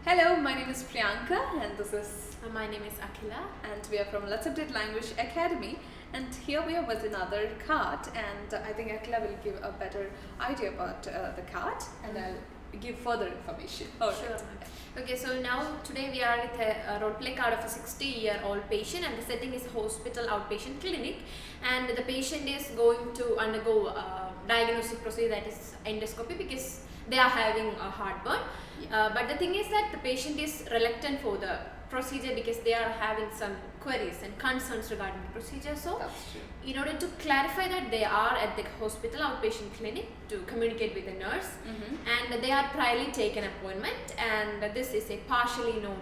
Hello, my name is Priyanka and this is My name is Akhila. and we are from Let's Update Language Academy, and here we are with another card, and I think Akhila will give a better idea about the card and I'll give further information. Sure. Okay, so now today we are with a role play card of a 60-year-old patient, and the setting is hospital outpatient clinic, and the patient is going to undergo a diagnostic procedure, that is endoscopy, because they are having a heartburn. But the thing is that the patient is reluctant for the procedure because they are having some queries and concerns regarding the procedure. So That's true. in order to clarify that, they are at the hospital outpatient clinic to communicate with the nurse, and they are priorly taken appointment, and this is a partially known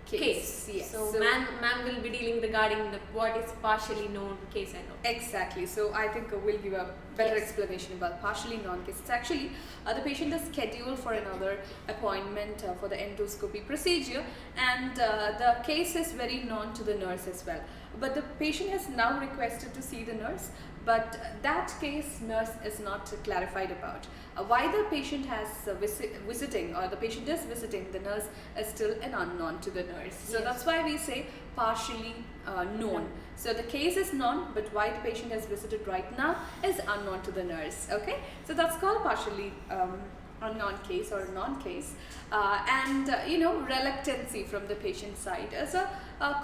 case. Yes. So ma'am will be dealing regarding what is partially known case and all. Exactly. So I think we'll give a better Yes. explanation about partially known case. It's actually the patient is scheduled for another appointment for the endoscopy procedure, and the case is very known to the nurse as well. But the patient has now requested to see the nurse, but that case nurse is not clarified about. Why the patient has visiting, or the patient is visiting the nurse, is still an unknown to the nurse. So Yes. that's why we say partially known. So the case is known, but why the patient has visited right now is unknown to the nurse. Okay, so that's called partially unknown case or non-case, and reluctancy from the patient side is a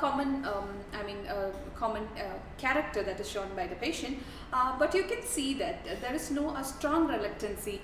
common common character that is shown by the patient, but you can see that there is no a strong reluctancy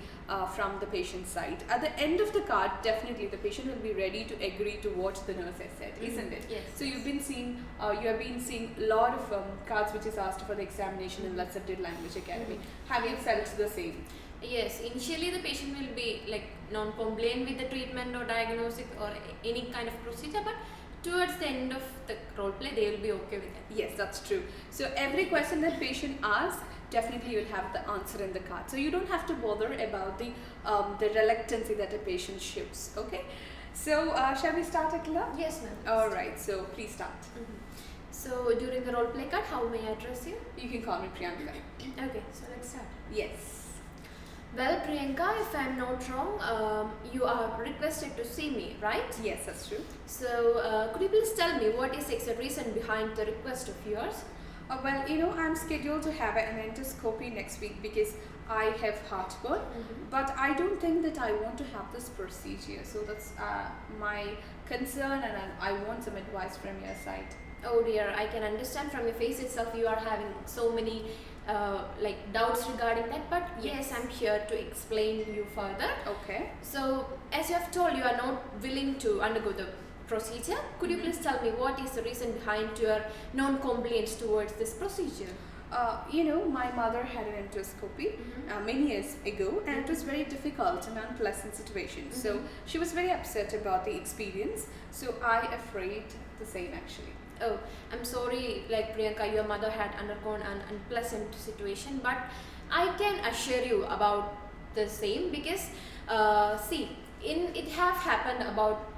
from the patient side. At the end of the card, definitely the patient will be ready to agree to what the nurse has said, isn't it? Yes. So you have been seeing a lot of cards which is asked for the examination in Let's Update Language Academy. Have you felt the same? Yes, initially the patient will be like non-compliant with the treatment or diagnosis or any kind of procedure, but towards the end of the role play they will be okay with it. Yes, that's true. So every question that patient asks, definitely you'll have the answer in the card. So you don't have to bother about the reluctancy that a patient shows. Okay. So shall we start, Akhila? Yes, ma'am. All right. So please start. So during the role play card, how may I address you? You can call me Priyanka. Okay, so let's start. Yes. Well, Priyanka, if I'm not wrong, you are requested to see me, right? Yes, that's true. So could you please tell me what is the exact reason behind the request of yours? Well, I'm scheduled to have an endoscopy next week because I have heartburn, but I don't think that I want to have this procedure. So that's my concern, and I want some advice from your side. Oh dear, I can understand from your face itself you are having so many doubts regarding that, but yes, I'm here to explain you further. Okay. So as you have told, you are not willing to undergo the procedure. Could you please tell me what is the reason behind your non-compliance towards this procedure? My mother had an endoscopy many years ago, and it was very difficult and unpleasant situation. So she was very upset about the experience. So I afraid the same actually. Oh, I'm sorry, Priyanka, your mother had undergone an unpleasant situation, but I can assure you about the same because it have happened about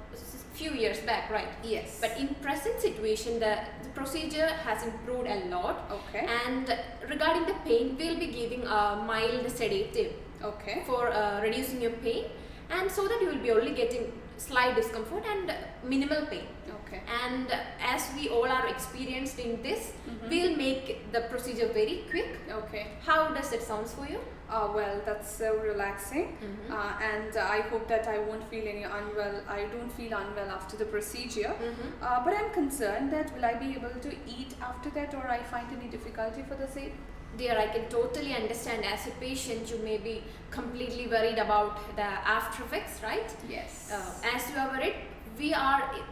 few years back, right? Yes. But in present situation, the procedure has improved a lot. Okay. And regarding the pain, we'll be giving a mild sedative. Okay. For reducing your pain, and so that you will be only getting slight discomfort and minimal pain. Okay. And as we all are experienced in this, we'll make the procedure very quick. Okay. How does it sound for you? Well, that's so relaxing, and I hope that I won't feel any unwell. I don't feel unwell after the procedure, but I'm concerned that will I be able to eat after that, or I find any difficulty for the same? Dear, I can totally understand. As a patient, you may be completely worried about the after effects, right? Yes. As you are worried,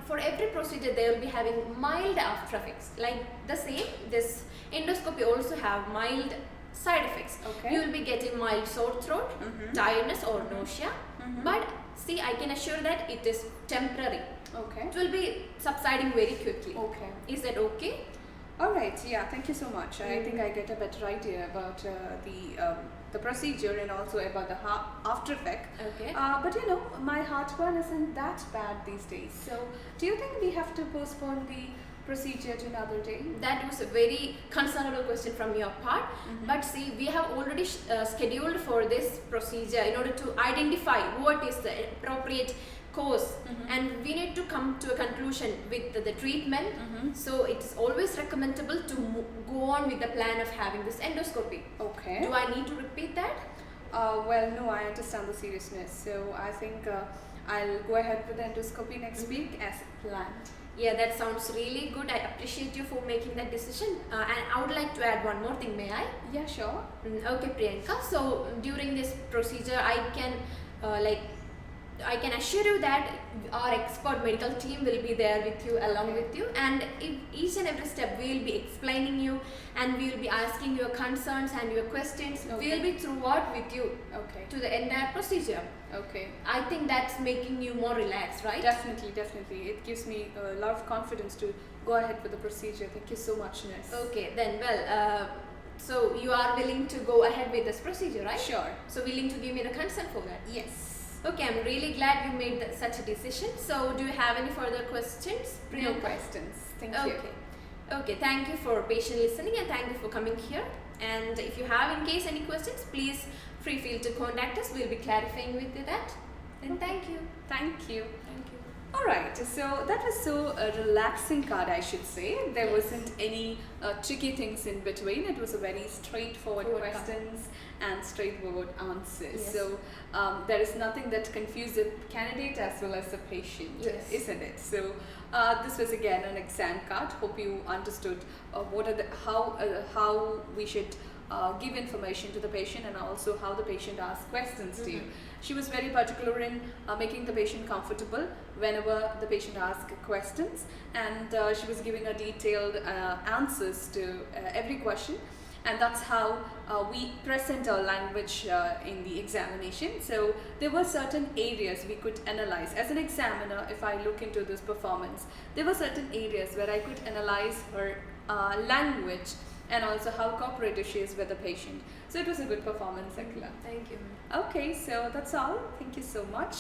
for every procedure they will be having mild after effects. Like the same, this endoscopy also have mild side effects. Okay. You will be getting mild sore throat, tiredness or nausea. But see, I can assure that it is temporary. Okay. It will be subsiding very quickly. Okay. Is that okay? All right. Yeah. Thank you so much. I think I get a better idea about the procedure and also about the after effect. Okay. But my heartburn isn't that bad these days. So do you think we have to postpone the procedure to another day? That was a very concernable question from your part. But see, we have already scheduled for this procedure in order to identify what is the appropriate course, Mhm. and we need to come to a conclusion with the treatment. Mhm. So it is always recommendable to go on with the plan of having this endoscopy. Okay. Do I need to repeat that? Well, no, I understand the seriousness. So I think I'll go ahead with the endoscopy next Mhm. week as planned. Yeah, that sounds really good. I appreciate you for making that decision. And I would like to add one more thing, may I? Yeah, sure. Okay, Priyanka. So during this procedure, I can assure you that our expert medical team will be there with you, along with you, and each and every step we will be explaining you, and we will be asking your concerns and your questions. Okay. We will be throughout with you Okay. to the entire procedure. Okay. I think that's making you more relaxed, right? Definitely, definitely. It gives me a lot of confidence to go ahead with the procedure. Thank you so much, nurse. Okay, then so you are willing to go ahead with this procedure, right? Sure. So willing to give me the consent for that? Yes. Okay, I'm really glad you made such a decision. So do you have any further questions, No Priyanka? questions. Thank you. Okay. Okay, thank you for patiently listening, and thank you for coming here. And if you have in case any questions, please feel to contact us. We'll be clarifying with you that. And thank you. Thank you. Thank you. Alright, so that was so relaxing card, I should say. There Yes. wasn't any tricky things in between. It was a very straightforward Forward card. questions and straightforward answers. Yes. So there is nothing that confuses the candidate as well as the patient, Yes. isn't it? So this was again an exam card. Hope you understood what are the how we should give information to the patient, and also how the patient asks questions to you. She was very particular in making the patient comfortable whenever the patient asked questions, and she was giving a detailed answers to every question, and that's how we present our language in the examination. So there were certain areas we could analyze. As an examiner, if I look into this performance, there were certain areas where I could analyze her language and also how cooperative she is with the patient. So it was a good performance, Akila. Thank you. Okay, so that's all. Thank you so much.